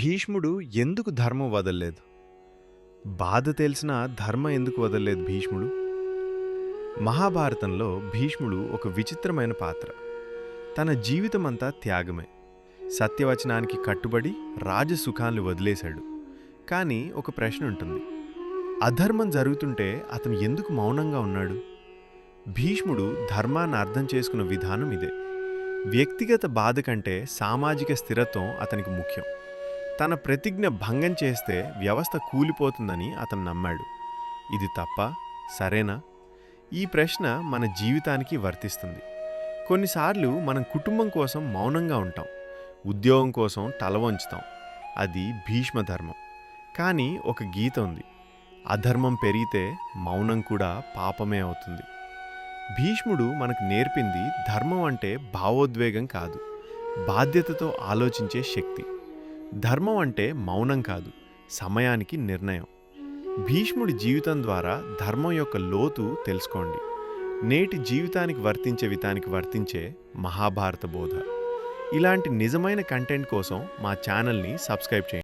భీష్ముడు ఎందుకు ధర్మం వదల్లేదు? బాధ తెలిసినా ధర్మం ఎందుకు వదల్లేదు భీష్ముడు? మహాభారతంలో భీష్ముడు ఒక విచిత్రమైన పాత్ర. తన జీవితమంతా త్యాగమే. సత్యవచనానికి కట్టుబడి రాజసుఖాన్ని వదిలేశాడు. కానీ ఒక ప్రశ్న ఉంటుంది. అధర్మం జరుగుతుంటే అతను ఎందుకు మౌనంగా ఉన్నాడు? భీష్ముడు ధర్మాన్ని అర్థం చేసుకున్న విధానం ఇదే. వ్యక్తిగత బాధ కంటే సామాజిక స్థిరత్వం అతనికి ముఖ్యం. తన ప్రతిజ్ఞ భంగం చేస్తే వ్యవస్థ కూలిపోతుందని అతను నమ్మాడు. ఇది తప్ప సరేనా? ఈ ప్రశ్న మన జీవితానికి వర్తిస్తుంది. కొన్నిసార్లు మనం కుటుంబం కోసం మౌనంగా ఉంటాం, ఉద్యోగం కోసం తల వంచుతాం. అది భీష్మ ధర్మం. కానీ ఒక గీత ఉంది. అధర్మం పెరిగితే మౌనం కూడా పాపమే అవుతుంది. భీష్ముడు మనకు నేర్పింది ధర్మం అంటే భావోద్వేగం కాదు, బాధ్యతతో ఆలోచించే శక్తి. ధర్మం అంటే మౌనం కాదు, సమయానికి నిర్ణయం. భీష్ముడి జీవితం ద్వారా ధర్మం యొక్క లోతు తెలుసుకోండి. నేటి జీవితానికి వర్తించే మహాభారత బోధ. ఇలాంటి నిజమైన కంటెంట్ కోసం మా ఛానల్ని సబ్స్క్రైబ్ చేయండి.